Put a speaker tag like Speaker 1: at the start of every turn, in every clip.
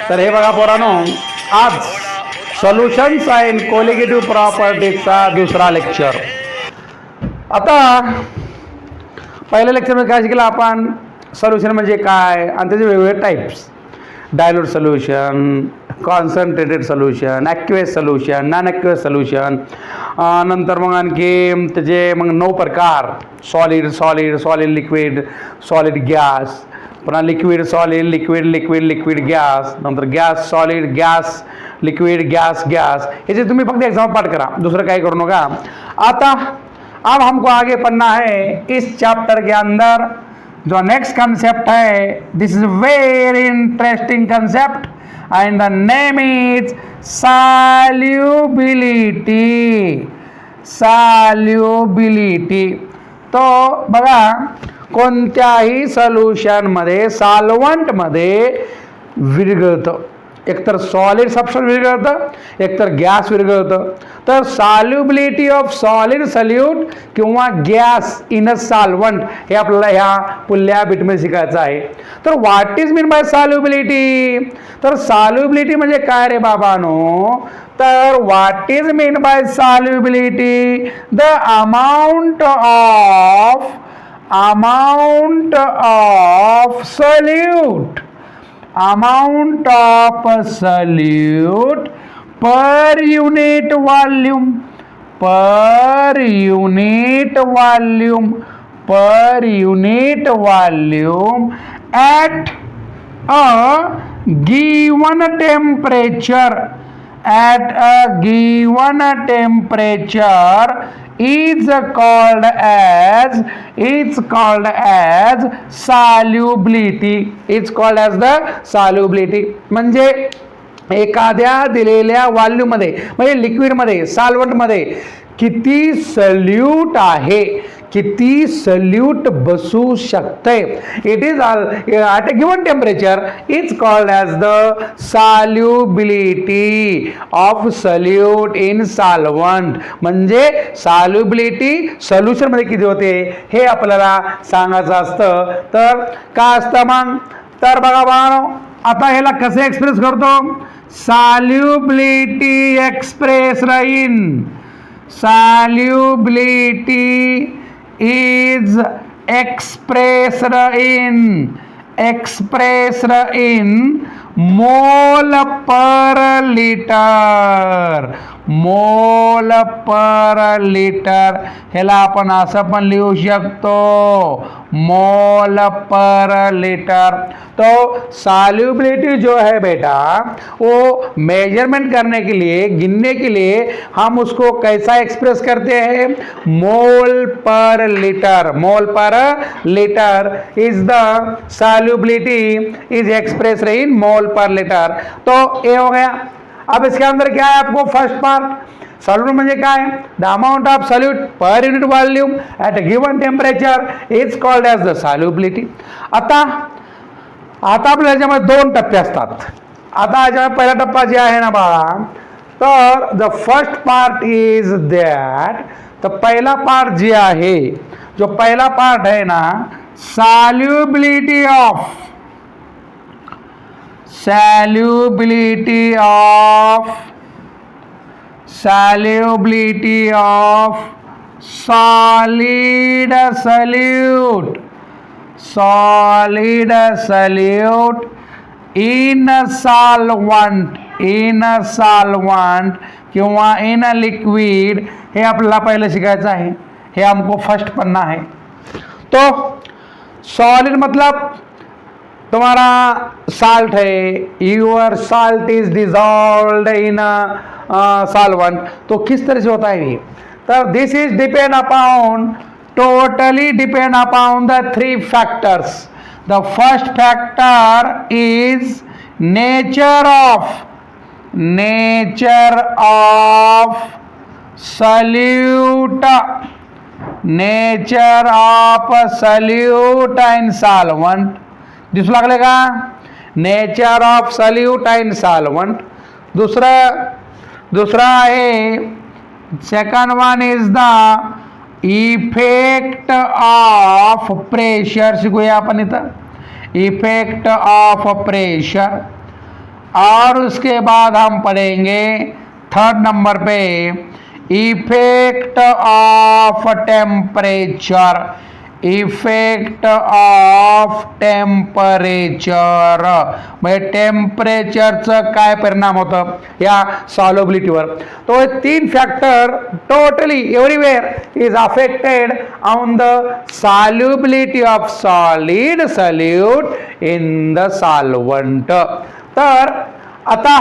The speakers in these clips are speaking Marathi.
Speaker 1: तर हे बघा पोरांनो, आज सोल्युशन्स अँड कोलिगेटिव्ह प्रॉपर्टीजचा दुसरा लेक्चर. आता पहिल्या लेक्चरमध्ये काय शिकलं आपण? सोल्युशन म्हणजे काय आणि त्याचे वेगवेगळे types. Dilute solution, concentrated solution, aqueous solution, non aqueous solution. नंतर मग आणखी त्याचे मग 9 प्रकार. Solid, solid liquid, solid gas, पुन्हा लिक्विड सॉलिड, लिक्विड गॅस, नंतर gas solid, gas liquid, gas. याचे तुम्ही फक्त एग्जाम पाठ करा, दुसरं काही करू नका. आता अब हमको आगे पढ़ना है इस चैप्टर के अंदर जो नेक्स्ट कंसेप्ट है. This is very interesting concept and the name is solubility. तो बघा, कोणत्याही सोल्युशनमध्ये सॉल्व्हंटमध्ये विरघळतं. एकतर सॉलिड सबस्टन्स विरघळतं, एकतर गॅस विरघळतं. तर सॉल्युबिलिटी ऑफ सॉलिड सॉल्यूट किंवा गॅस इन अ सॉल्व्हंट हे आपल्याला ह्या पुढल्या बिटमध्ये शिकायचं आहे. तर what is mean by solubility? तर सॉल्युबिलिटी म्हणजे काय रे बाबांनो? तर what is mean by solubility? The amount of solute per unit volume at a given temperature is called as solubility. It's called as the solubility. म्हणजे एखाद्या दिलेल्या व्हॉल्यूममध्ये म्हणजे लिक्विडमध्ये, सॉल्व्हंटमध्ये किती सल्यूट आहे, किती सल्यूट बसू शकते. It is at a given temperature is called as the solubility of solute in solvent. म्हणजे सॉल्युबिलिटी सोल्युशनमध्ये किती होते हे आपल्याला सांगायचं असतं. तर काय असतं मग? तर बघा बाळांनो, आता ह्याला कसं एक्सप्रेस करतो? Solubility expressed is expressed in mole per liter. ह्याला आपण असं पण लिहू शकतो, मोल पर लीटर. तो सॉल्युबिलिटी जो है बेटा, वो मेजरमेंट करने के लिए, गिनने के लिए हम उसको कैसा एक्सप्रेस करते हैं? Mole per litre is the solubility is expressed in mole per litre. तो ये हो गया. अब इसके अंदर क्या है आपको? फर्स्ट पार्ट सॉल्यूट म्हणजे काय? The amount of solute per unit volume at a given temperature is called as the solubility. आता आपल्या ह्याच्यामध्ये 2 टप्पे असतात. आता ह्याच्यामध्ये पहिला टप्पा जे आहे ना बाळा, तर the first part is that. तर पहिला पार्ट जे आहे, जो पहिला पार्ट आहे ना, solubility of solid solute in a solvent किंवा इन अ लिक्विड. हे आपल्याला पहिलं शिकायचं आहे. हे हमको फर्स्ट पढ़ना है. तो सॉलिड मतलब तुम्हारा साल्ट है, your salt is dissolved in solvent. तो किस तरह से होता है ये? तो दिस is totally depend upon the 3 factors. The first factor is nature of solute and solvent. दिसू लागले का? Nature of solute and solvent. दुसरा आहे, second one is the effect of pressure. शिकूया आपण इथं. Effect of pressure. और उसके बाद हम पढ़ेंगे third number pay effect of temperature. Effect of temperature म्हणजे टेम्परेचरचं काय परिणाम होतं या सॉल्युबिलिटीवर। तो हे तीन factor totally everywhere is affected on the solubility of solid solute in the solvent. तर आता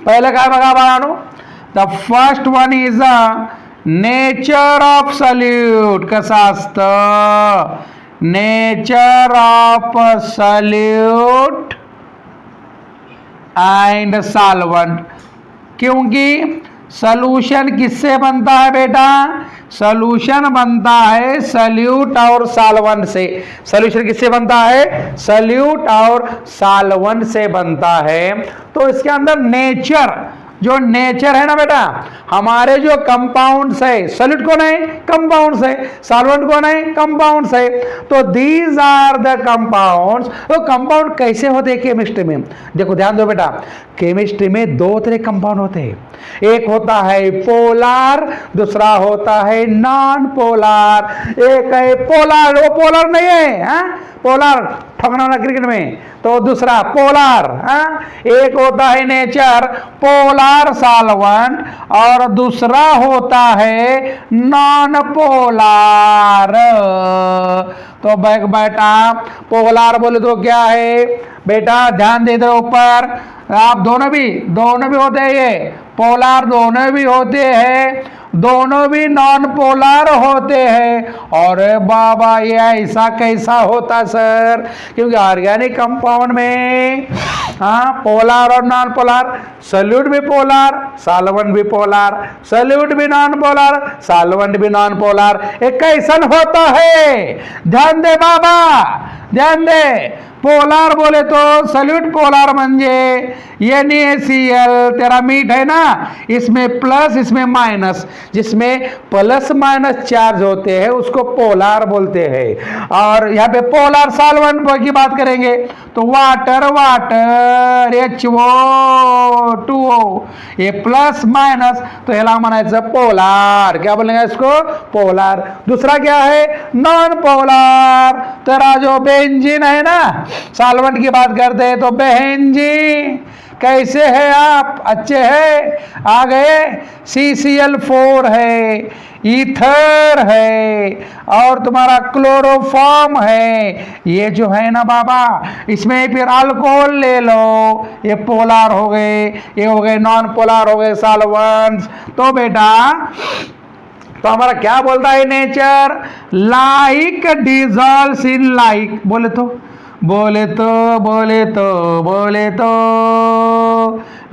Speaker 1: पहिलं काय बघा बाळांनो, the first one is nature of solute. कसं असतं nature of solute end solvent, क्योंकि सॉल्यूशन किससे बनता है बेटा, सॉल्यूशन बनता है सॉल्यूट और सॉल्वेंट से। सॉल्यूशन किससे बनता है, सॉल्यूट और सॉल्वेंट से बनता है। तो इसके अंदर नेचर, जो नेचर है ना बेटा, हमारे जो कंपाउंड्स है, सॉल्यूट कौन है, कंपाउंड्स है, सॉल्वेंट कौन है, कंपाउंड्स है। तो दीज आर द कंपाउंड्स। तो कंपाउंड कैसे होते हैं केमिस्ट्री में, देखो ध्यान दो बेटा, केमिस्ट्री में दो तरह कंपाउंड होते हैं, एक होता है पोलार, दूसरा होता है नॉन पोलार। एक है पोलार, वो पोलार नहीं है, हा? पोलार ठोकना ना क्रिकेट में, तो दूसरा पोलार। एक होता है नेचर पोलार सॉल्वेंट और दूसरा होता है नॉन पोलार। तो बेटा पोलार बोले तो क्या है बेटा, ध्यान दे दो ऊपर, आप दोनों भी होते हैं, ये पोलार दोनों भी होते हैं, दोनों भी नॉन पोलार होते हैं। और बाबा ये ऐसा कैसा होता सर, क्योंकि ऑर्गेनिक कंपाउंड में पोलार और नॉन पोलार, सॉल्यूट भी पोलार, सॉल्वेंट भी पोलार, सॉल्यूट भी नॉन पोलार, सॉल्वेंट भी नॉन पोलार। एक कैसन होता है, ध्यान दे बाबा, ध्यान दे। पोलार बोले तो सॉल्यूट पोलार म्हणजे NaCl, तेरा मीट है ना, इसमें प्लस इसमें माइनस, जिसमें प्लस माइनस चार्ज होते हैं उसको पोलार बोलते हैं। और यहाँ पे पोलार सॉल्वेंट की बात करेंगे तो वाटर H2O, ये प्लस माइनस, तो याला म्हणायचं पोलार, क्या बोलेंगे इसको, पोलार। दूसरा क्या है नॉन पोलार, तेरा जो बेंजीन है ना, सॉल्वेंट की बात करते हैं तो बेंजीन। कैसे है आप, अच्छे हैं, आ गए। CCl4 है, ईथर है और तुम्हारा क्लोरोफॉर्म है, ये जो है ना बाबा, इसमें फिर अल्कोहल ले लो, ये पोलार हो गए, ये हो गए नॉन पोलार हो गए सॉल्वेंट्स। तो बेटा तो हमारा क्या बोलता है nature, like dissolves in like, बोले तो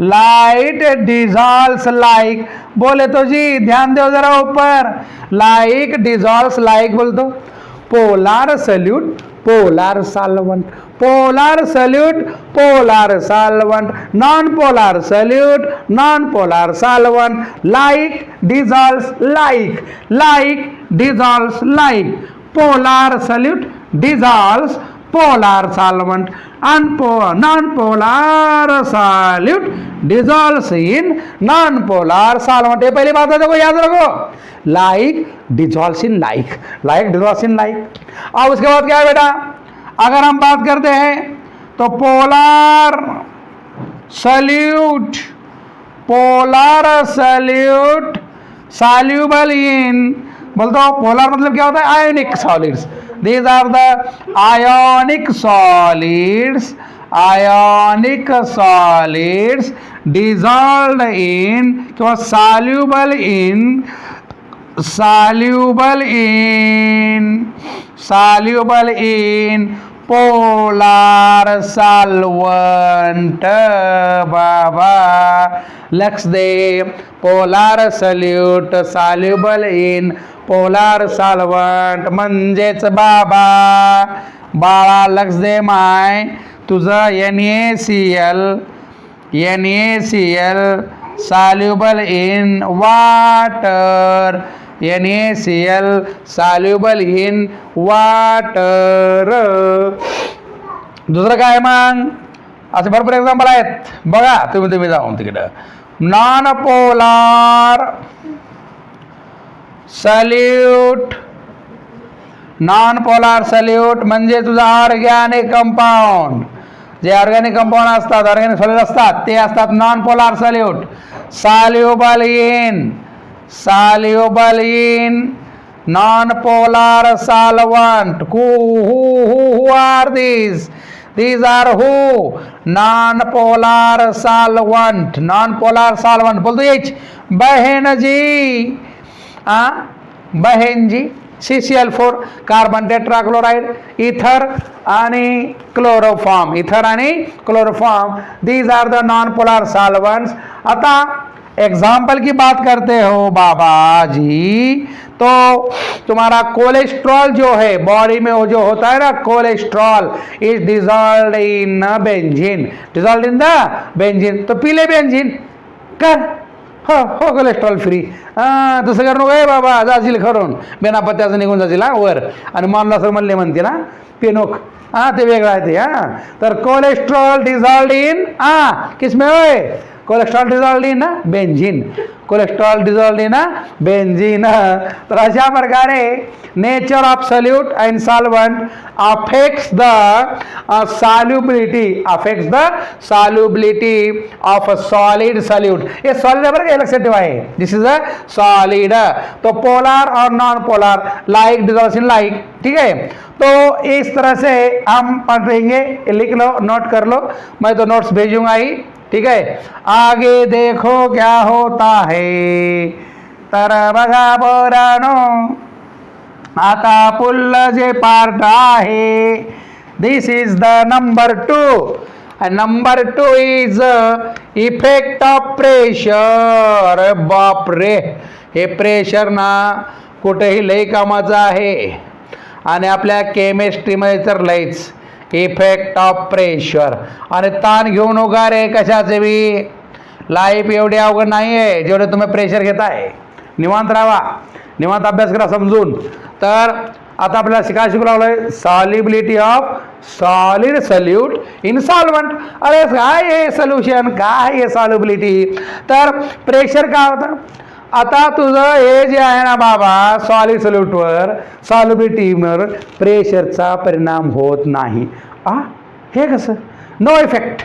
Speaker 1: लाइट डिजॉल्व्स लाइक, बोले तो जी ध्यान दो जरा ऊपर, लाइक डिजॉल्व्स लाइक बोल दो, polar solute polar solvent, polar solute polar solvent, non polar solute non polar solvent, like dissolves like, like dissolves like, polar solute dissolves polar solvent, non-polar solute dissolves in non-polar solvent। ये पहली बात है, देखो याद रखो, like dissolves in like, like dissolves in like. अब उसके बाद क्या है बेटा, अगर हम बात करते हैं तो polar solute, polar solute soluble in, बोल दो पोलार मतलब क्या होता है, ionic solids. These are the ionic solids, ionic solids dissolved in, soluble in, soluble in polar solvent। बाबा लक्ष्य दे, polar solute soluble in polar solvent म्हणजेच बाबा, बाळा लक्ष दे माय, तुझं NaCl soluble in water, NaCl soluble in water। दुसरं काय मग असे भरपूर एक्झाम्पल आहेत बघा, तुम्ही जाऊन तिकडं. Non polar solute. Non polar solute म्हणजे तुझा ऑर्गॅनिक कंपाऊंड. जे ऑर्गॅनिक कंपाऊंड असतात, ऑर्गॅनिक सॉलिड असतात, ते असतात non polar solute. Soluble in non polar solvent. who are these are who? Non polar solvent. Non polar solvent बोलतो एच. बहनजी, बहनजी. CCl4 carbon tetrachloride. इथर आणि क्लोरोफॉर्म. इथर आणि chloroform, these are the non polar solvents. आता एग्जाम्पल की बात करते हो बाबा जी, तो तुम्हारा कोलेस्ट्रॉल जो है बॉडी में, वो जो होता है ना cholesterol, is dissolve in benzene. Dissolve in the benzene. तो पीले बेंजीन कर. हो कोलेस्ट्रॉल फ्री. तसं करू नको बाबा, जाशील खरून बिना पत्त्याचं निघून जाशील वर. आणि मानला सर म्हणले म्हणते ना पेनोक, ते वेगळं आहे ते. तर कोलेस्ट्रॉल डिझॉल्ड इन किसमें होय? Cholesterol dissolved in benzene. Cholesterol dissolved in benzene. तर अशा प्रकारे nature of solute and solvent affects the solubility of a solid solute. हे सॉलिड बरं का, लक्षात ठेवा आहे. This is a solid. तो पोलार और non polar, like dissolves in like. ठीक है, तो इस तरह से हम पढ़ेंगे. लिख लो, नोट कर लो, मैं तो नोट्स भेजूंगा ही. ठीक है, आगे देखो क्या होता है. तर बघा पोरांनो, आता पुढलं जे पार्ट आहे, this is the number 2. Number 2 is effect of pressure. बापरे, हे प्रेशर ना कुठेही लई कामाचं आहे आणि आपल्या केमिस्ट्रीमध्ये तर लईच. Effect of pressure. आणि ताण घेऊ नका रे कशाचे बी. लाईफ एवढी अवघड नाही आहे जेवढे तुम्ही प्रेशर घेताय. निवांत राहा, निवांत अभ्यास करा समजून. तर आता आपल्याला शिकू लागलोय solubility of solid solute in solvent. अरे काय हे सोल्युशन, काय हे सॉल्युबिलिटी. तर प्रेशर काय होतं. आता तुझं हे जे आहे ना बाबा, सॉलिड सल्यूटवर, सॉल्युबिलिटीवर प्रेशरचा परिणाम होत नाही. हे कसं? No effect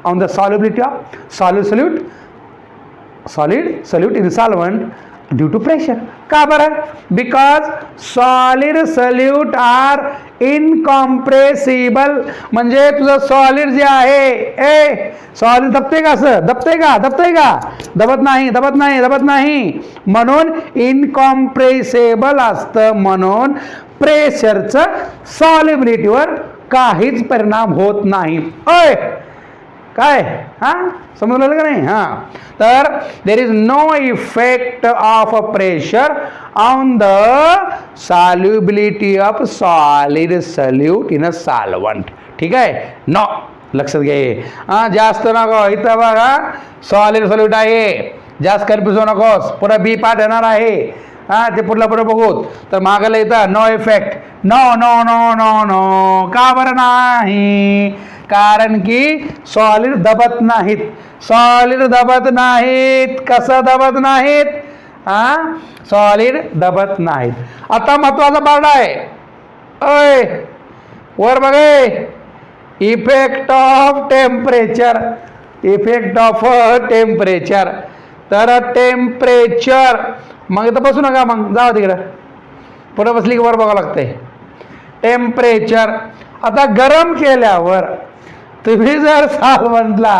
Speaker 1: on the solubility of solid solute in solvent due to pressure. का बरं? Because solid solute are incompressible. म्हणजे तुझं सॉलिड जे आहे, सॉलिड दबते का? असं दबते का? दबत नाही. म्हणून इनकॉम्प्रेसेबल असतं. म्हणून प्रेशरचं सॉल्युबिलिटीवर काहीच परिणाम होत नाही. काय समजलं का नाही? तर there is no effect of pressure on the solubility of solid solute in a solvent. ठीक आहे, नो, लक्षात घ्या. जास्त नको. इथं बघा सॉलिड सल्यूट आहे, जास्त कन्फ्यूज होऊ नकोस. पुढे बी पार्ट येणार आहे, ते पुढे बघूत. तर मागायला इथं नो इफेक्ट. नो. का बरं नाही? कारण की सॉलिड दबत नाहीत. कसं दबत नाहीत? सॉलिड दबत नाहीत. आता महत्वाचा पार्ट आहे. वर बघे, इफेक्ट ऑफ टेम्परेचर. तर टेम्परेचर, मग इथं बसू नका, मग जाऊ तिकडं. पुढे बसली की वर बघावं लागतंय. टेम्परेचर. आता गरम केल्यावर तुम्ही जर सॉल्वंटला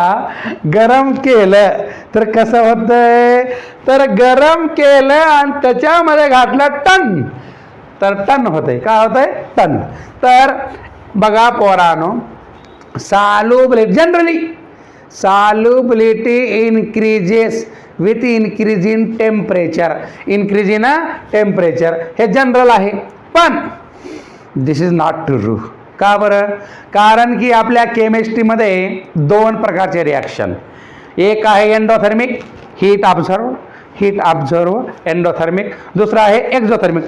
Speaker 1: गरम केलं तर कसं होतंय? तर गरम केलं आणि त्याच्यामध्ये घातलं टन, तर टन होतंय. काय होतंय? टन. तर बघा पोरानो, generally solubility increases with increase in temperature. हे जनरल आहे. पण दिस इज नॉट ट्रू. का बरं? कारण की आपल्या केमिस्ट्रीमध्ये 2 प्रकारचे रिॲक्शन. एक आहे एंडोथर्मिक, हीट ऑब्झर्व एंडोथर्मिक. दुसरा आहे एक्झोथर्मिक,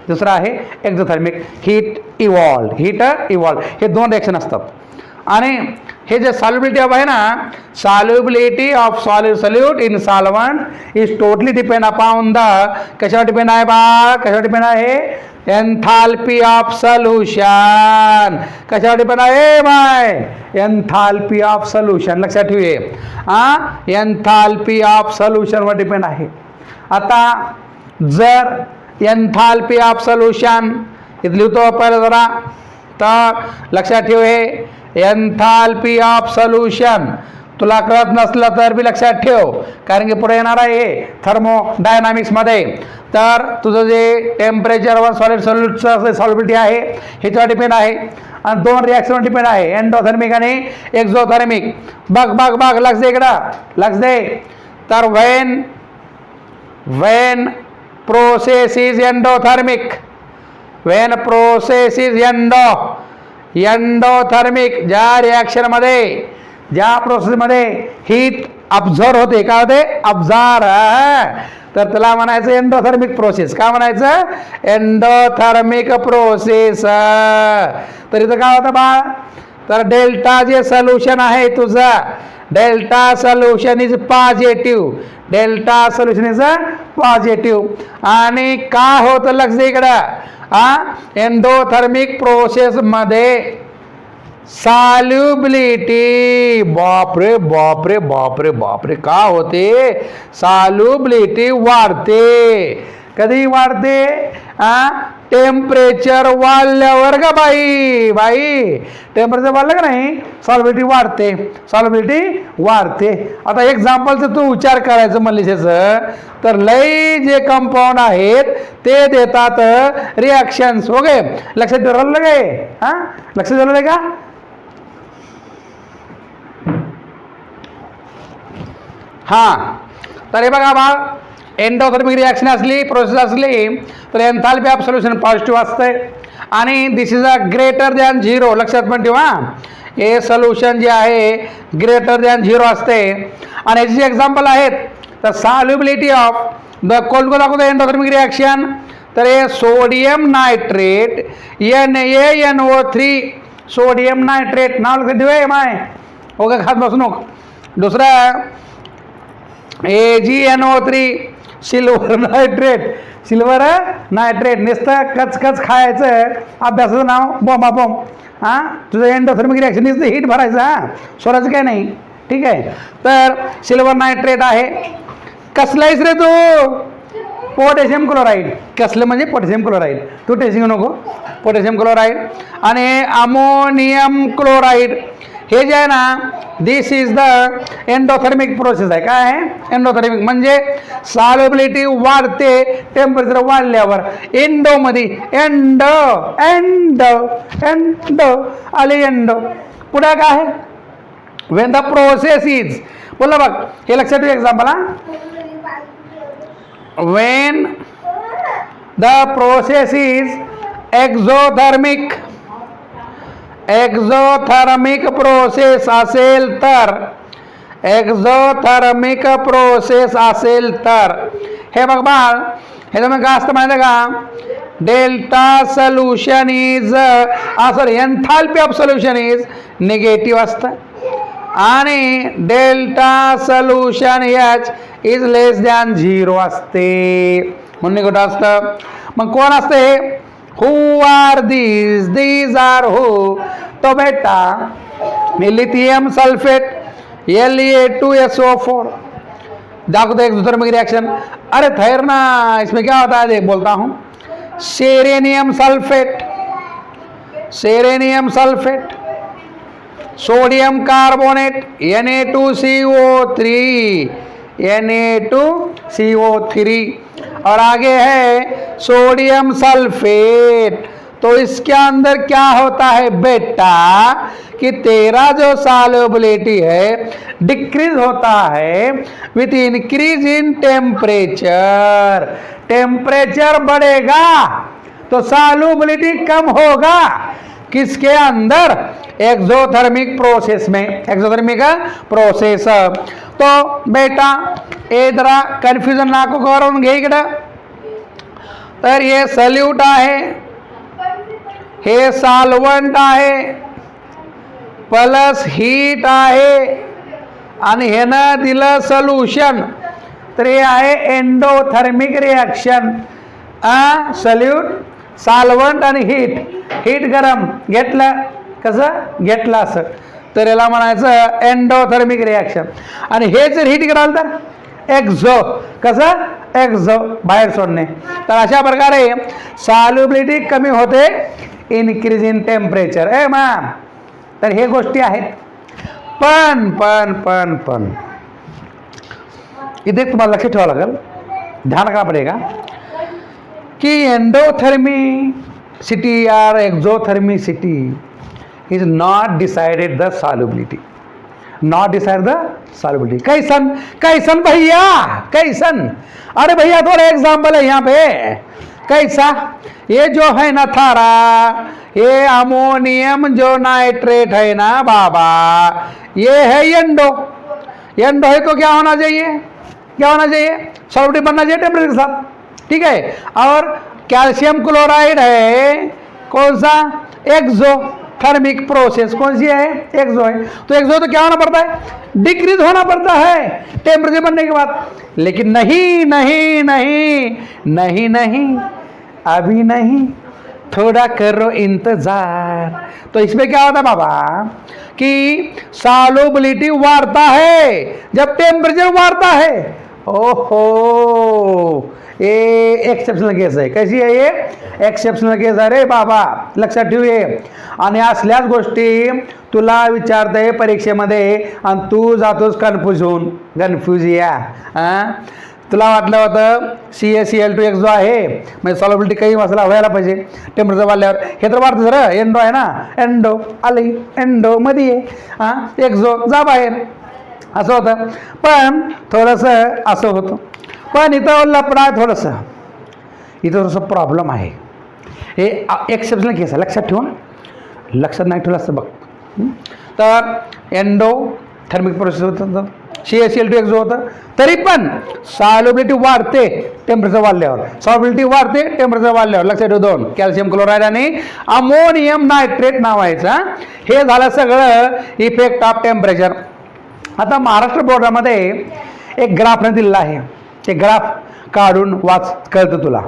Speaker 1: दुसरा आहे एक्झोथर्मिक हीट इव्हॉल्व. हे दोन रिॲक्शन असतात. आणि हे जे सॉल्युबिलिटी ऑफ आहे ना, solubility of solid solute in solvent is totally depend upon the, कशावर डिपेंड आहे बा, कशावर डिपेंड आहे, एन्थाल्पी ऑफ सोल्युशन. कशावर डिपेंड आहे बाय, एन्थाल्पी ऑफ सोल्युशन. लक्षात ठेवूया, एन्थाल्पी ऑफ सोल्युशनवर डिपेंड आहे. आता जर एन्थाल्पी ऑफ सोल्युशन इथं लिहितो पहिलं जरा, तर लक्षात ठेव, हे एन्थाल्पी ऑफ सोल्युशन तुला कळत नसलं तर बी लक्षात ठेव, कारण की पुढे येणार आहे थर्मोडायनामिक्समध्ये. तर तुझं जे टेम्परेचरवर सॉलिड सोल्यूटचं सॉल्युबिलिटी आहे ह्याच्यावर डिपेंड आहे. आणि दोन रिॲक्शनवर डिपेंड आहे, एंडोथर्मिक आणि एक्झोथर्मिक. बघ बघ बघ, लक्ष दे इकडं, लक्ष दे. तर when process is endothermic, when process is endothermic, ज्या रिॲक्शनमध्ये, ज्या प्रोसेसमध्ये हीट अब्झॉर्ब होते, काय होते, अब्झॉर्ब, तर त्याला म्हणायचं एंडोथर्मिक प्रोसेस. काय म्हणायचं, एंडोथर्मिक प्रोसेस. तर इथं काय होतं बा, तर डेल्टा जे सोल्युशन आहे तुझं, delta solution is positive, delta solution is positive. आणि काय होतं, लक्ष दे इकडं, एंडोथर्मिक प्रोसेस मध्ये सॉल्युबिलिटी, बापरे बापरे बापरे बापरे, का होते, सॉल्युबिलिटी वाढते. कधी वाढते, टेम्परेचर वाढल्यावर का बाई, टेम्परेचर वाढलं का नाही, सॉल्युबिलिटी वाढते. आता एक्झाम्पलचं तू विचार करायचं म्हणलीस तर लई जे कंपाऊंड आहेत ते देतात रिॲक्शन्स. ओके, लक्षात ठेवलं काय, लक्षात ठेवलं का. तर हे बघा बा, एंडोथर्मिक रिॲक्शन असली, प्रोसेस असली तर एन्थाल्पी ऑफ सोल्युशन पॉझिटिव्ह असते. आणि दिस इज अ ग्रेटर दॅन 0. लक्षात पण ठेवा, हे सोल्युशन जे आहे ग्रेटर दॅन 0 असते. आणि याची एक्झाम्पल आहेत, तर सॉल्युबिलिटी ऑफ द, कोणतं दाखवतं एंडोथर्मिक रिॲक्शन, तर हे sodium nitrate NaNO3, sodium nitrate, नाव लक्षात ठेवा माय, ओके, खात बसू नको. दुसरा AgNO3, सिल्वर नायट्रेट, नुसतं कच खायचं, अभ्यासाचं नाव बॉम्ब. तुझं एंडोथर्मिक रिॲक्शन नुसतं हीट भरायचं, सोडायचं काय नाही, ठीक आहे. तर सिल्वर नायट्रेट आहे. कसलं आहेस रे तू, पोटॅशियम क्लोराईड. कसलं म्हणजे पोटॅशियम क्लोराईड, तू टेन्शन नको, पोटॅशियम क्लोराईड. आणि अमोनियम क्लोराईड, हे जे आहे ना, दिस इज द एंडोथर्मिक प्रोसेस आहे. काय आहे, एंडोथर्मिक म्हणजे सॉल्युबिलिटी वाढते टेम्परेचर वाढल्यावर. एंडोमध्ये एंडो आले, एंडो. पुढे काय आहे, वेन द प्रोसेस इज, बोला बघ, हे लक्षात ठेव example. Wien the process is exothermic, exothermic process असेल तर, एक्झोथर्मिक प्रोसेस असेल तर, हे बघ बाळ, हे तुम्ही काय असतं माहिती आहे का, delta solution is, sorry, enthalpy of solution is negative असतं. आणि delta solution H is less than 0 असते, म्हणून कुठं असतं. मग कोण असतं हे, हू आर these आर हू, तो बेटा लिथियम सल्फेट La2SO4 दाखवते एक्सोथर्मिक रिएक्शन. अरे ठहर ना, इसमें क्या होता है, देख बोलता हूँ. सेरेनियम सल्फेट, सोडियम कार्बोनेट Na2CO3, और आगे है सोडियम सल्फेट. तो इसके अंदर क्या होता है बेटा, कि तेरा जो सॉल्युबिलिटी है डिक्रीज होता है with increase in temperature. Temperature बढ़ेगा तो सॉल्युबिलिटी कम होगा, किसके अंदर, एक्सोथर्मिक प्रोसेस में, एक्सोथर्मिक प्रोसेस. तो बेटा हे जरा कन्फ्युजन नको करून घे इकडं. तर हे सल्यूट आहे, हे सॉल्व्हंट आहे, प्लस हीट आहे, आणि ह्यानं दिलं सोल्युशन, तर हे आहे एंडोथर्मिक रिॲक्शन. सल्यूट, सॉल्व्हंट आणि हीट. हीट गरम घेतलं, कसं घेतलं असं, तर याला म्हणायचं एंडोथर्मिक रिॲक्शन. आणि हे जर हीट कराल तर एक्झो, कसं एक्झो, बाहेर सोडणे. तर अशा प्रकारे सॉल्युबिलिटी कमी होते इनक्रीज इन टेम्परेचर. मॅम, तर हे गोष्टी आहेत. पण पण पण पण इथे तुम्हाला लक्ष ठेवावं लागेल, ध्यान रखना पडेगा की एंडोथर्मिसिटी और exothermicity is not decided the solubility, not decide the solubility. कैसन कैसन भैया, कैसन? अरे भैया थोड़ा एग्जाम्पल है यहाँ पे. कैसा? ये जो है ना थारा, ये अमोनियम जो नाइट्रेट है ना बाबा, ये है एंडो. एंडो है तो क्या होना चाहिए, क्या होना चाहिए? सॉल्युबिलिटी बनना चाहिए टेम्परेचर के साथ. ठीक है. और कैल्शियम क्लोराइड है कौन सा? एक्सो थर्मिक प्रोसेस कौन सी है? एक्सो है. तो एक्सो तो क्या होना पड़ता है? डिक्रीज होना पड़ता है टेम्परेचर बनने के बाद. लेकिन नहीं नहीं नहीं नहीं नहीं, अभी नहीं, थोड़ा करो इंतजार. तो इसमें क्या होता है बाबा कि सॉल्युबिलिटी वाढता है जब टेम्परेचर वाढता है. ओहो, ये एक्सेप्शनल केस आहे. कशी आहे ये? एक्सेप्शनल केस आहे रे बाबा, लक्षात ठेव ये. आणि असल्याच गोष्टी तुला विचारते परीक्षेमध्ये आणि तू जातोस कन्फ्यूज होऊन. कन्फ्यूज या तुला वाटलं होतं CaCl2 जो आहे म्हणजे सॉल्युबिलिटी काही मसाला व्हायला पाहिजे टेम्परेचर वाढल्यावर. हे तर वाढतं सर, एंडो आहे ना, एंडो आली, एंडो मध्ये आहे, एक्झो जा बाहेर, असं होतं. पण थोडंसं असं होतं. पण इथं लपडा आहे थोडंसं, इथं थोडंसं प्रॉब्लेम आहे. हे एक्सेप्शनल केस आहे, लक्षात ठेवून, लक्षात नाही ठेवलं असतं बघ. तर एंडो थर्मिक प्रोसेस होतं, CaCl2 जो होतं, तरी पण सॉल्युबिलिटी वाढते टेम्परेचर वाढल्यावर, सॉल्युबिलिटी वाढते टेम्परेचर वाढल्यावर. लक्षात ठेव, दोन कॅल्शियम क्लोराईड आणि अमोनियम नायट्रेट नावायचं. हे झालं सगळं इफेक्ट ऑफ टेम्परेचर. आता महाराष्ट्र बोर्डामध्ये एक ग्राफने दिलेला आहे, ते ग्राफ काढून वाच, कळतं तुला.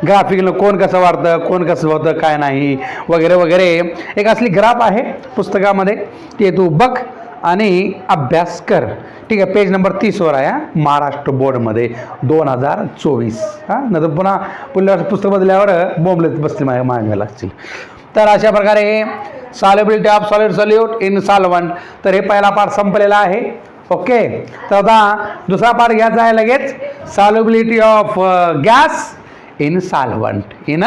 Speaker 1: ग्राफिकनं कोण कसं वाढतं, कोण कसं होतं, काय नाही वगैरे वगैरे. एक असली ग्राफ आहे पुस्तकामध्ये, ते तू बघ आणि अभ्यास कर. ठीक आहे. पेज नंबर 30वर आहे महाराष्ट्र बोर्डमध्ये 2024. नंतर पुन्हा पुढल्या पुस्तक बदल्यावर बोंबलेत बसतील मागे लागतील. तर अशा प्रकारे solubility of solid solute in solvent. तर हे पहिला पार्ट संपलेला आहे. ओके. तर आता दुसरा पार्ट घ्यायचा आहे लगेच, solubility of gas in solvent, in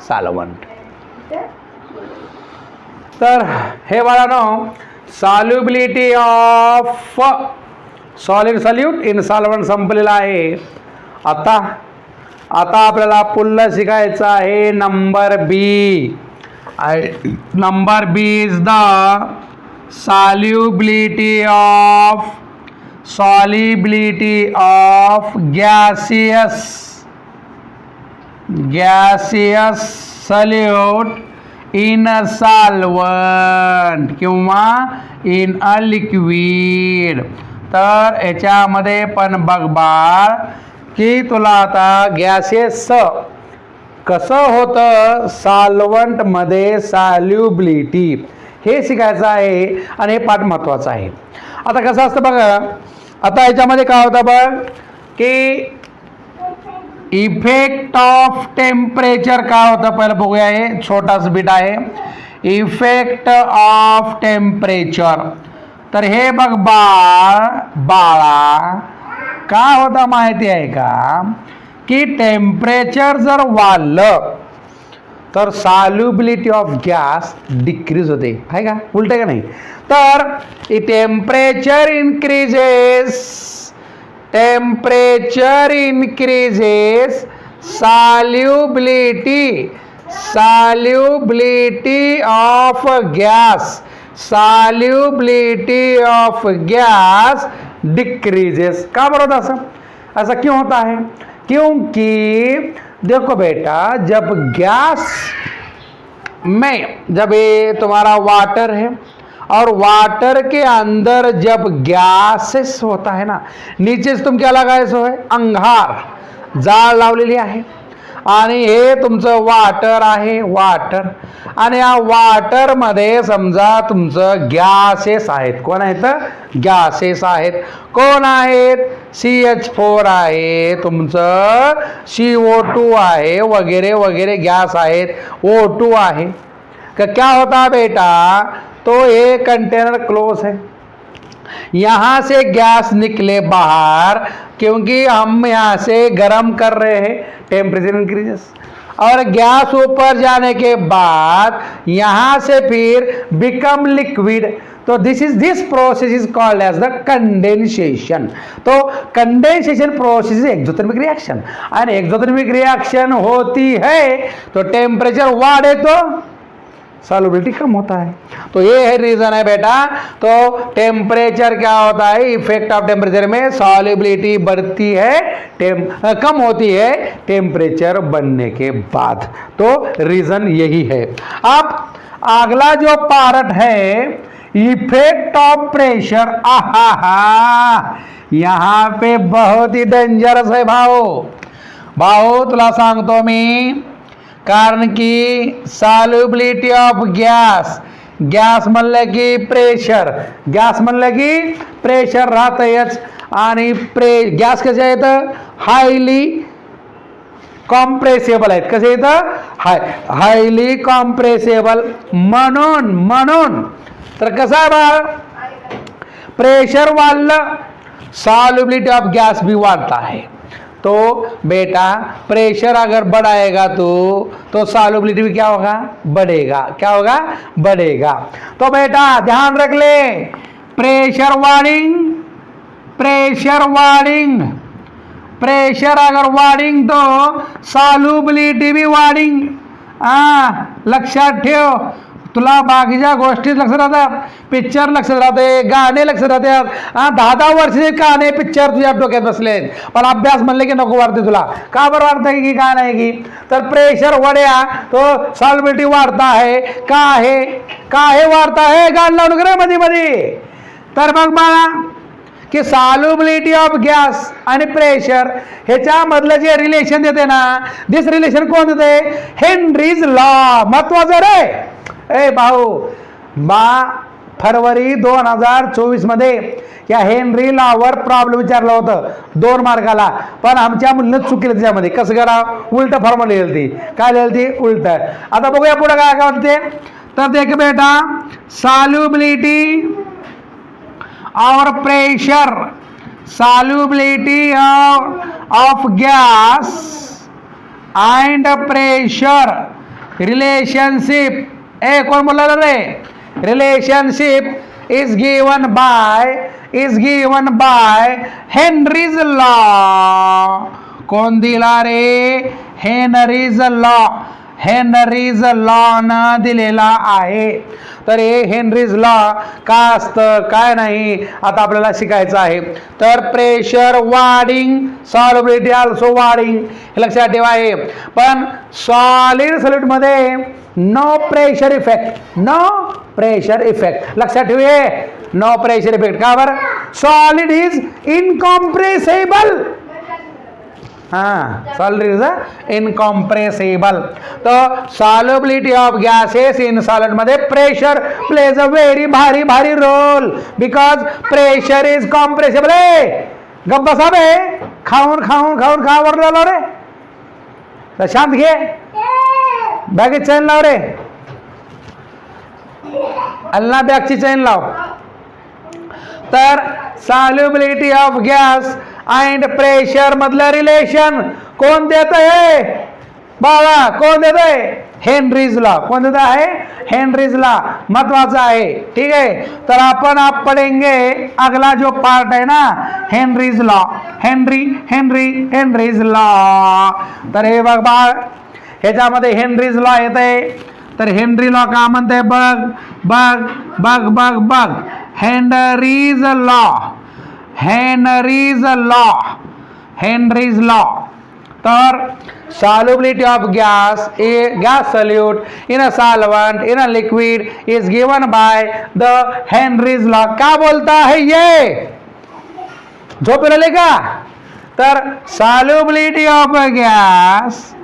Speaker 1: solvent. तर हे बाळांनो solubility of solid solute in solvent संपलेला आहे. आता आपल्याला पुढलं शिकायचं आहे number B. Number B is the solubility of gaseous solute in a solvent किंवा इन अ लिक्विड. तर याच्यामध्ये पण बघ बाळ की तुला आता गॅसेस कसं होतं सॉल्व्हंटमध्ये सॉल्युबिलिटी हे शिकायचं आहे आणि हे पाठ महत्त्वाचं आहे. आता कसं असतं बघा, आता याच्यामध्ये काय होतं बघ की इफेक्ट ऑफ टेम्परेचर काय होतं पहिलं बघूया. हे छोटाच बिट आहे, इफेक्ट ऑफ टेम्परेचर. तर हे बघ बाळा काय होतं माहिती आहे का की टेम्परेचर जर वाढलं तर सॉल्युबिलिटी ऑफ गॅस डिक्रीज होते, आहे का? उलट आहे का नाही? तर temperature increases solubility of gas decreases. का बरोबर असं क्यों होता है? क्योंकि देखो बेटा, जब गैस में, जब ये तुम्हारा वाटर है और वाटर के अंदर जब गॅसेस होता है ना, नीचेच तुम क्या लगायचं आहे, अंगार जाळ लावलेली आहे आणि हे तुमचं वाटर आहे, वाटर. आणि या वाटरमध्ये समजा तुमचं गॅसेस आहेत. कोण आहेत? गॅसेस आहेत. कोण आहेत? CH4 आहे, तुमचं CO2 आहे, वगैरे वगैरे गॅस आहेत, O2 आहे. क्या होता बेटा, तो ये कंटेनर क्लोज है, यहाँ से गैस निकले बाहर, क्योंकि हम यहाँ से गर्म कर रहे हैं, टेम्परेचर इंक्रीजेस, और गैस ऊपर जाने के बाद यहाँ से फिर बिकम लिक्विड. तो this process is called as the condensation. तो condensation process is exothermic reaction, और एक्सोथर्मिक रिएक्शन होती है तो टेम्परेचर वाढे तो सॉल्युबिलिटी कम होता है. तो ये है रीजन है बेटा. तो टेम्परेचर क्या होता है, इफेक्ट ऑफ टेम्परेचर में सॉल्युबिलिटी बढ़ती है, कम होती है टेम्परेचर बढ़ने के बाद. तो रीजन यही है. अब अगला जो पार्ट है, इफेक्ट ऑफ प्रेशर. आहा, यहाँ पे बहुत ही डेंजरस है भाऊ तुला सांगतो मी. कारण की सॉल्युबिलिटी ऑफ गॅस, गॅस म्हणलं की प्रेशर, गॅस म्हणलं की प्रेशर राहतंच. आणि गॅस कसे आहेत, हायली कॉम्प्रेसेबल आहेत. कसे आहेत, हायली कॉम्प्रेसेबल. म्हणून तर कसं आहे बा, प्रेशर वाढलं, सॉल्युबिलिटी ऑफ गैस भी बढ़ता है. तो बेटा प्रेशर अगर बढ़ाएगा तो सॉल्युबिलिटी भी क्या होगा, बढ़ेगा. क्या होगा, बढ़ेगा. तो बेटा ध्यान रख ले, प्रेशर अगर वाढिंग तो सॉल्युबिलिटी भी वाढिंग. लक्षात ठेव. तुला बाकीच्या गोष्टी लक्षात राहतात, पिक्चर लक्षात राहते, गाणे लक्षात राहतात. 10-10 वर्षाचे गाणे पिक्चर तुझ्या डोक्यात बसलेत, पण अभ्यास म्हणले की नको वाटते तुला. का बरं वाटतं की का नाही की, तर प्रेशर वाढ्या तो सॉल्युबिलिटी वाढता है. का आहे वाढता है, गाण लावून करे मध्ये. तर मग बाळा की सॉल्युबिलिटी ऑफ गॅस आणि प्रेशर ह्याच्यामधलं जे रिलेशन देते ना, दिस रिलेशन कोण देते, हेनरीज लॉ. महत्वाचं रे ए भाऊ. फरवरी 2024 मध्ये या हेनरी लॉवर प्रॉब्लेम विचारलं होतं 2 मार्काला, पण आमच्या मुलीनं चुकीलं त्याच्यामध्ये. कसं करा, उलट फॉर्म्युला लिहिली. काय लिहिली, उलट. आता बघूया पुढे काय काय होते. तर देख बेटा, सॉल्युबिलिटी और pressure, solubility of gas and pressure relationship. कौन बोला रे, relationship is given by Henry's law. कौन दिला रे, हेनरीज लॉ न दिलेला आहे. तर हे हेनरीज लॉ काय असतं काय नाही आता आपल्याला शिकायचं आहे. तर प्रेशर वाढिंग, सॉल्युबिलिटी ऑल्सो वाढिंग, हे लक्षात ठेवा. आहे पण सॉलिड मध्ये नो प्रेशर इफेक्ट, लक्षात ठेवूया. No pressure effect. का बरं, solid is incompressible. Solid is incompressible. तो solubility of gases in solid मध्ये प्रेशर प्लेज अ व्हेरी भारी role, because pressure is compressible. गप्प बसा बे, खाऊन खावरलेलो रे. तर शांत घे, बॅगेत चैन लाव रे, अल्ला बॅगची चैन लाव. तर solubility of gas and pressure मधलं रिलेशन कोण देत आहे बाळा, कोण देत आहे, हेनरीज लॉ. कोण देत आहे, हेनरीज लॉ. महत्वाचा आहे. ठीक है, तर आपण आप पढ़ेंगे अगला जो पार्ट है ना, हेनरीज लॉ. Henrys law. तर हे बघ बाळ, ह्याच्यामध्ये हेनरीज लॉ येत आहे. तर हेनरी लॉ का म्हणते, बघ हेनरीज लॉ. तर solubility of gas solute in a solvent in a liquid is given by the Henry's law. क्या बोलता है ये? झोप राहिले का? तर solubility of a gas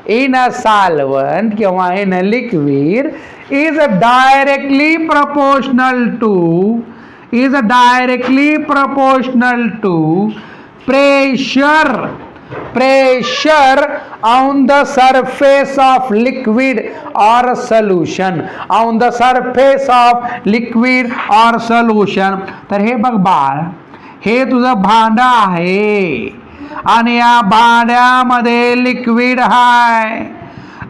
Speaker 1: in a solvent किंवा in a liquid is directly proportional to pressure on the surface of liquid or solution. तर हे बघ बाळ, हे तुझं भांड आहे आणि या भांड्यामध्ये लिक्विड हाय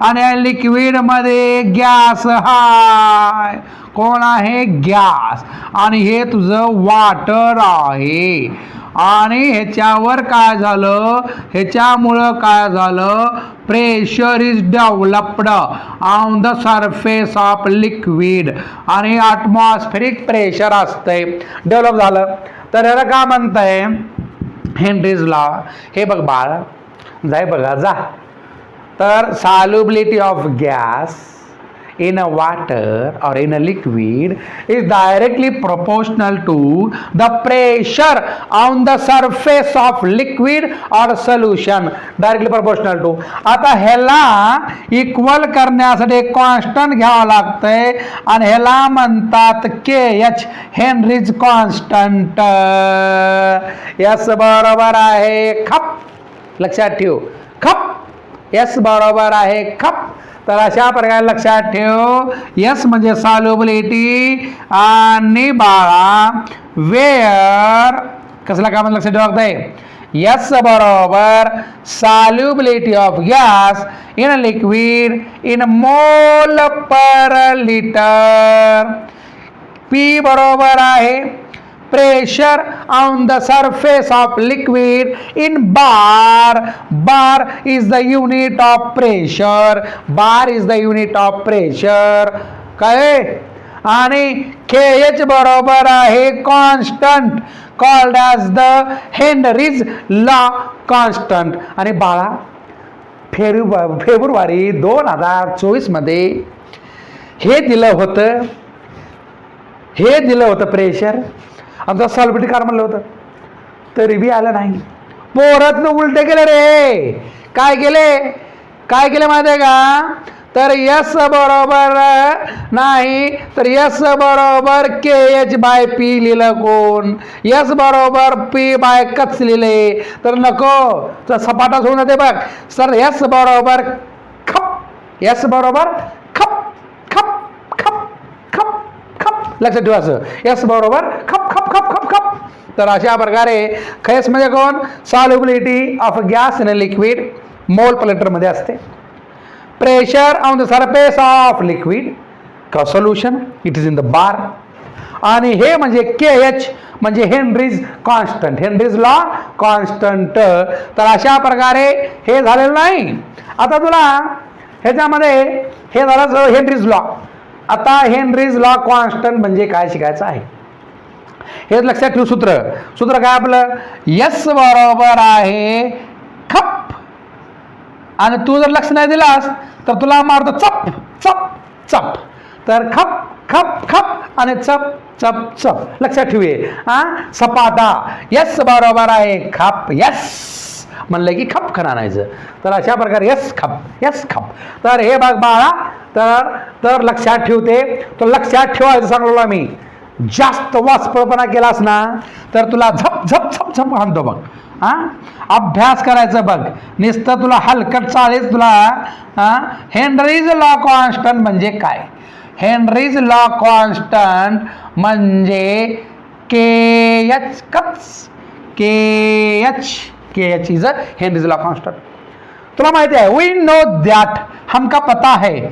Speaker 1: आणि या लिक्विड मध्ये गॅस हाय. कोण आहे? गॅस. आणि हे तुझं वॉटर आहे आणि ह्याच्यावर काय झालं? ह्याच्यामुळं काय झालं? Pressure is developed on the surface of liquid आणि ॲटमॉस्फेरिक प्रेशर असतंय, डेव्हलप झालं. तर याला काय म्हणताय? Henry's law. हे बघ बाळ, जाय बघा जा. तर solubility of gas in a water or in a liquid is directly proportional to the pressure on the surface of liquid or solution. Directly proportional to. आता ह्याला इक्वल करण्यासाठी कॉन्स्टंट घ्यावं लागतंय आणि ह्याला म्हणतात KH, हेनरीज कॉन्स्टंट. यस बरोबर आहे खप. लक्षात ठेव, खप. यस बरोबर आहे खप. तर अशा प्रकारे लक्षात ठेव, यस म्हणजे सॉल्युबिलिटी आणि बाळा वेअर कसला काय लक्षात ठेवा लागतंय. यस बरोबर solubility of gas in a liquid in mole per litre. P बरोबर आहे pressure on the surface of liquid in bar. Bar is the unit of pressure. काय? आणि KH बरोबर आहे constant, called as the Henry's law constant. आणि बाळा फेब्रुवारी 2024 मध्ये हे दिलं होतं प्रेशर. आमचा सॉल्बिलिटी कार म्हणलं होतं तरी बी आलं नाही. पोरातनं उलटे केले रे. काय केले माहिती आहे का? तर यस बरोबर नाही, तर यस बरोबर KH बाय P लिहिलं कोण? यस बरोबर P बाय कच लिहिले. तर नको, तर सपाटा सोडून जाते बघ. सर यस बरोबर खप. यस बरोबर खप खप खप खप खप. लक्षात ठेवायचं. यस बरोबर खप खप खप खप खप. तर अशा प्रकारे खैस म्हणजे कोण? Solubility of gas in a liquid mole per litre मध्ये असते. Pressure on the surface of liquid का solution it is in the bar. आणि हे म्हणजे KH म्हणजे Henry's constant, Henry's law constant. तर अशा प्रकारे हे झालेलं नाही. आता तुला ह्याच्यामध्ये हे झालं हेनरीज लॉ. आता हेनरीज लॉ कॉन्स्टंट म्हणजे काय शिकायचं आहे हे लक्षात ठेव. सूत्र काय आपलं? यस बरोबर आहे खप. आणि तू जर लक्ष नाही दिलास तर तुला मारतो चप चप चप. तर खप खप खप आणि चप चप चप. लक्षात ठेवूये. सपाटा. यस बरोबर आहे खप. यस म्हणलं की खप खरं आणायचं. तर अशा प्रकारे यस खप. तर हे बघ बाळा, तर लक्षात ठेवते. तो लक्षात ठेवायचं सांगलो मी. जास्त वाचपळपणा केलास ना तर तुला झप झप झप झप आणतो बघ. अभ्यास करायचं बघ. नुसतं तुला हलकट चाळीस तुला. हेनरीज लॉ कॉन्स्टंट म्हणजे काय? हेनरीज लॉ कॉन्स्टंट म्हणजे KH कच. KH is a Henrys law constant. तुला माहिती आहे, वी नो दॅट, हमका पता है.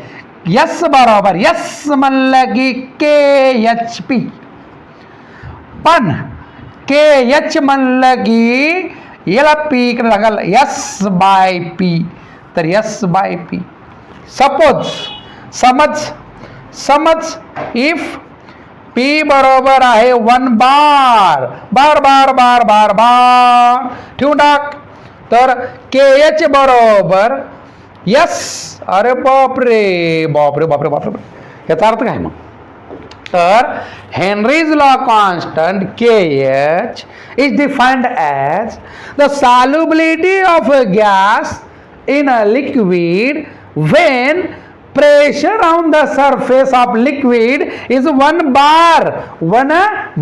Speaker 1: यस बरोबर यस म्हणलं की KHP. पण KH म्हणलं की याला P इकडे लागल यस बाय P. तर यस बाय P. सपोज समज इफ पी बरोबर आहे 1 बार बार बार बार बार बार ठेवून टाक. तर KH बरोबर यस. अरे बापरे बापरे बापरे बापरे, याचा अर्थ काय मग? तर Henrys law constant KH is defined as the solubility of a gas in a liquid when pressure on the surface of liquid is 1 bar. 1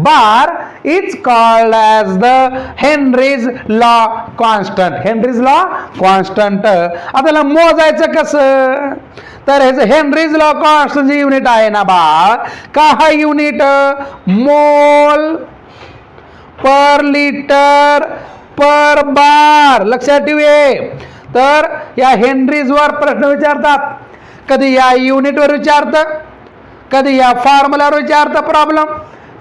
Speaker 1: bar is called as the Henry's law constant. Henry's law constant. आता याला मोजायचं कसं? तर ह्याचं हेनरीज लॉ कॉन्स्टंट जे युनिट आहे ना बा, काय युनिट? मोल पर लिटर पर बार. लक्षात ठेवे. तर या हेनरीजवर प्रश्न विचारतात, कधी या युनिटवर विचारतं, कधी या फॉर्म्युलावर विचारतं प्रॉब्लेम,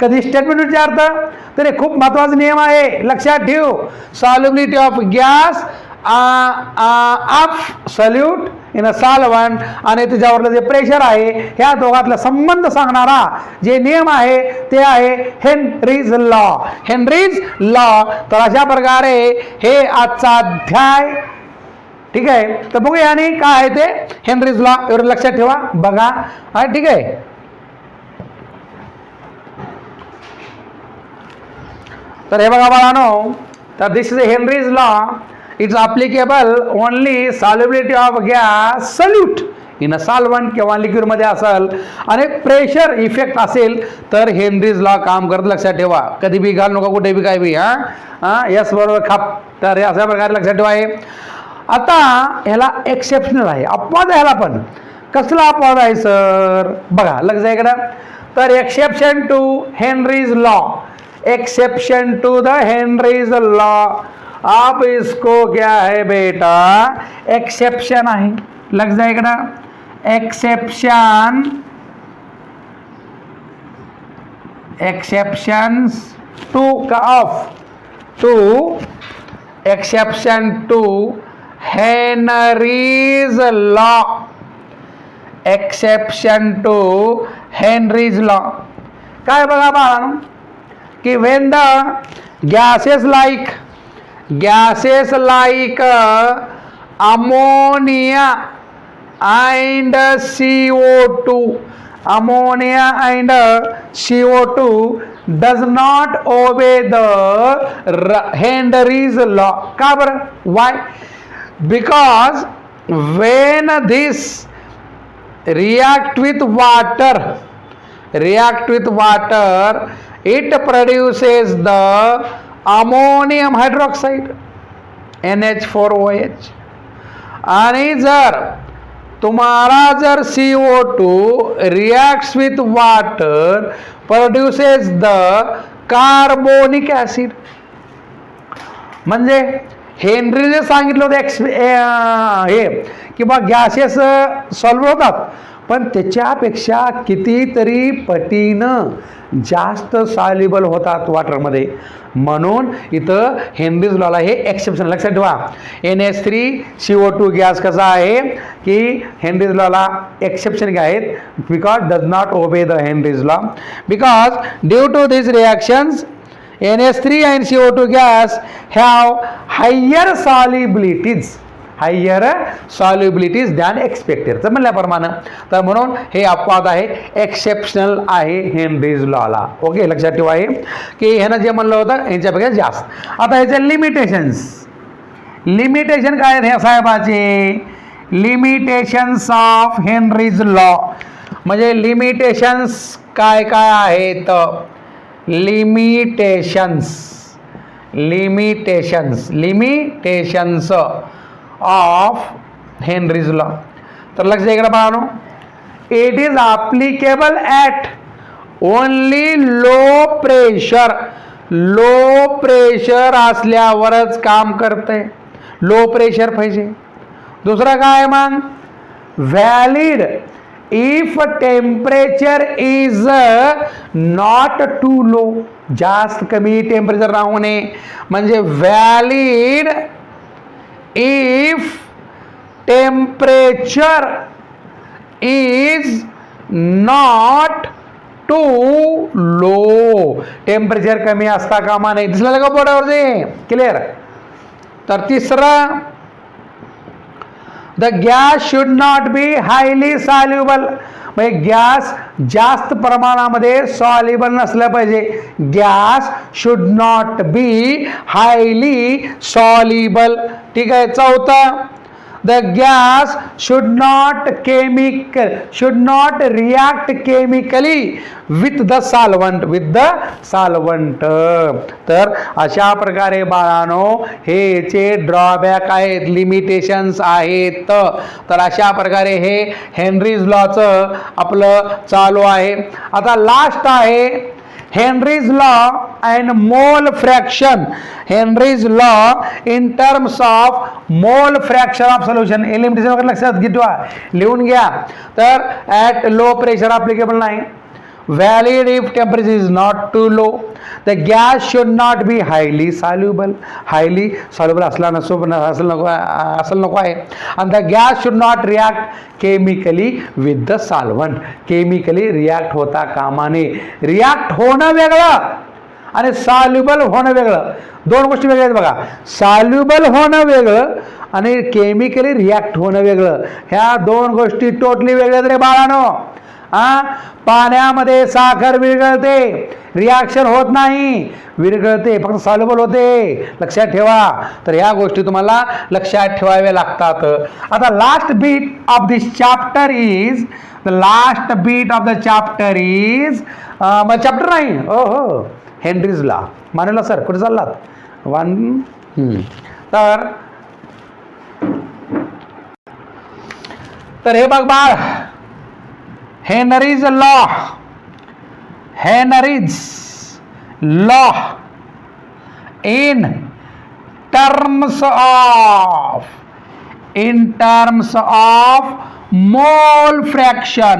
Speaker 1: कधी स्टेटमेंट विचारतं. तर हे खूप महत्त्वाचा नियम आहे, लक्षात ठेव. Solubility of gas of solute in a solvent आणि त्याच्यावरलं जे प्रेशर आहे, ह्या दोघातला संबंध सांगणारा जे नियम आहे ते आहे हेनरीज लॉ. Henrys law. तर अशा प्रकारे हे आजचा अध्याय. ठीक आहे. तर बघूया आणि काय आहे ते हेनरीज लॉ. एवढं लक्षात ठेवा, बघा. हा ठीक आहे. तर हे बघा बाळांनो, तर this is Henry's law. It's applicable only solubility of gas solute in a solvent किंवा लिक्विडमध्ये असेल आणि प्रेशर इफेक्ट असेल तर हेनरीज लॉ काम करत. लक्षात ठेवा, कधी बी घाल नका कुठे बी काय बी. यस बरोबर खाप. तर हे अशा प्रकारे लक्षात ठेवा. आहे आता ह्याला एक्सेप्शनल आहे, अपवाद आहे. ह्याला पण कसला अपवाद आहे सर? बघा लक्ष इकडं. तर exception to Henry's law. Exception to the Henry's law. आप इसको क्या है बेटा? एक्सेप्शन आहे. लक्ष इकडं. एक्सेप्शन. एक्सेप्शन्स टू का of to. Exception to Henry's law. Exception to Henry's law. काय बघा बाळा की when the gases like ammonia and CO2. Ammonia and CO2 does not obey the Henry's law. का बरं? Why? Because when this react with water, it produces the ammonium hydroxide NH4OH. आणि जर तुम्हाला जर CO2 reacts with water produces the carbonic acid. म्हणजे हेनरीने सांगितलं होतं हे की बा गॅसेस सॉल्व्ह होतात पण त्याच्यापेक्षा कितीतरी पटीनं जास्त सॉल्युबल होतात वाटरमध्ये. म्हणून इथं हेनरीज लॉला हे एक्सेप्शन. लक्षात ठेवा. NH3CO2 गॅस कसा आहे की हेनरीज लॉला एक्सेप्शन काय आहेत? Because does not obey the Henry's law. Because due to this reactions NH3 and CO2 gas have higher solubilities than expected. तर म्हणल्याप्रमाणे तर म्हणून हे अपवाद आहे, एक्सेप्शनल आहे हेनरीज लॉला. ओके, लक्षात ठेवा आहे की ह्यानं जे म्हणलं होतं ह्याच्यापेक्षा जास्त. आता ह्याचे लिमिटेशन काय आहेत ह्या साहेबाचे? Limitations of Henry's law. म्हणजे लिमिटेशन्स काय काय आहेत? Limitations of Henry's law. तर लक्ष इकडे पाहनो. It is applicable at only low pressure असल्यावरच काम करते. लो प्रेशर पाहिजे. दुसरा काय मग? Valid if temperature is not too low. जास्त कमी टेम्परेचर राहू नये. म्हणजे valid if temperature is not too low, temperature कमी असता कामा नये. दिसलं का बोर्डावर ते क्लिअर. तर तिसरा, the gas should not be highly soluble, म्हणजे गॅस जास्त प्रमाणामध्ये सॉल्युबल नसलं पाहिजे. Gas should not be highly soluble. ठीक आहे. चौथा, the gas should not react chemically with the solvent. तर अशा प्रकारे बाळांनो हेचे ड्रॉबॅक आहेत, लिमिटेशन्स आहेत. तर अशा प्रकारे हे हेनरीज लॉचं आपलं चालू आहे. आता लास्ट आहे हेनरीज लॉ अँड मोल fraction. Henry's law in terms of mole fraction of solution. Elimination वगैरे लक्षात घेतवा, लिहून घ्या. तर ॲट लो प्रेशर अप्लिकेबल नाही. Valid if temperature is not too low. The gas should not be highly soluble. Highly soluble असलं नको आहे. And the gas should not react chemically with the solvent. Chemically react होता कामा नये. रिॲक्ट होणं वेगळं आणि सॉल्युबल होणं वेगळं, दोन गोष्टी वेगळ्या आहेत बघा. सॉल्युबल होणं वेगळं आणि केमिकली रिॲक्ट होणं वेगळं. ह्या दोन गोष्टी टोटली वेगळ्या रे बाळांनो. पाण्यामध्ये साखर विरघळते, रिॲक्शन होत नाही, विरघळते, फक्त सॉल्युबल होते. लक्षात ठेवा. तर ह्या गोष्टी तुम्हाला लक्षात ठेवाव्या लागतात. आता last bit of this chapter is chapter नाही, हो हेनरीज लॉ. मानला सर कुठे चाललात? तर हे बघ बाळ, Henry's law in terms of mole fraction,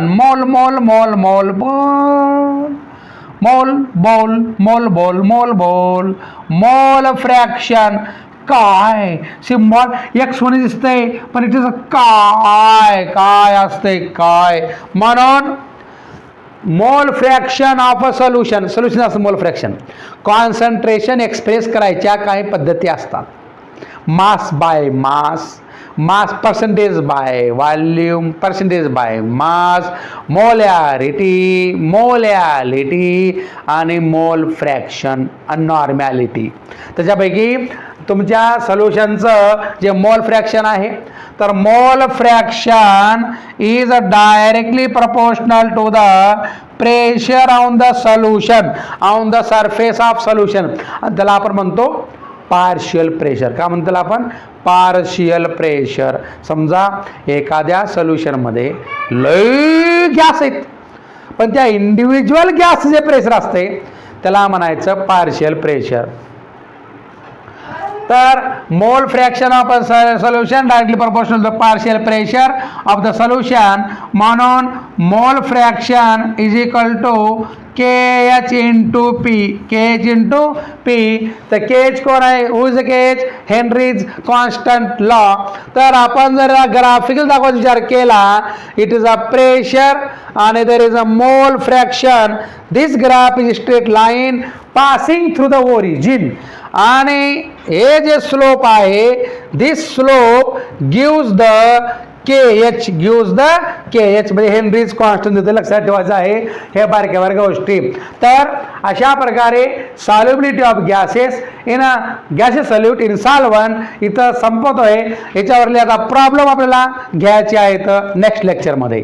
Speaker 1: mole fraction. काय सिम्बॉल एक्स होणे दिसतंय पण इथे काय असतंय काय. म्हणून mole fraction of a solution असं मोल फ्रॅक्शन. कॉन्सन्ट्रेशन एक्सप्रेस करायच्या काही पद्धती असतात. Mass by mass, percentage by volume, percentage by mass, molality आणि मोल फ्रॅक्शन आणि नॉर्मॅलिटी. त्याच्यापैकी तुमच्या सोल्युशनचं जे मोल फ्रॅक्शन आहे, तर mole fraction is directly proportional to the pressure on the solution, on the surface of solution. आणि त्याला आपण म्हणतो पार्शियल प्रेशर. का म्हणतो त्याला आपण? Partial pressure. समजा एखाद्या सोल्युशनमध्ये लय गॅस आहेत, पण त्या इंडिव्हिज्युअल गॅस जे प्रेशर असते त्याला म्हणायचं पार्शियल प्रेशर. तर mole fraction of a solution directly proportional to the partial pressure of the solution. म्हणून mole fraction is equal to KH into P. KH into P. तर KH कोण आहे? Who is the KH? Henry's constant law. तर आपण जर ग्राफिकल दाखवायचा विचार केला, इट इज अ प्रेशर आणि देर इज अ मोल fraction. This graph is straight line passing through the origin. आणि हे जे स्लोप आहे, दिस स्लोप गिव्स द KH, म्हणजे हेनरीज कॉन्स्टंट देते. लक्षात ठेवायचं आहे हे बारक्या गोष्टी. तर अशा प्रकारे solubility of gases in gases solute in solvent इथं संपतोय. याच्यावरले आता प्रॉब्लेम आपल्याला घ्यायचे आहेत नेक्स्ट लेक्चरमध्ये.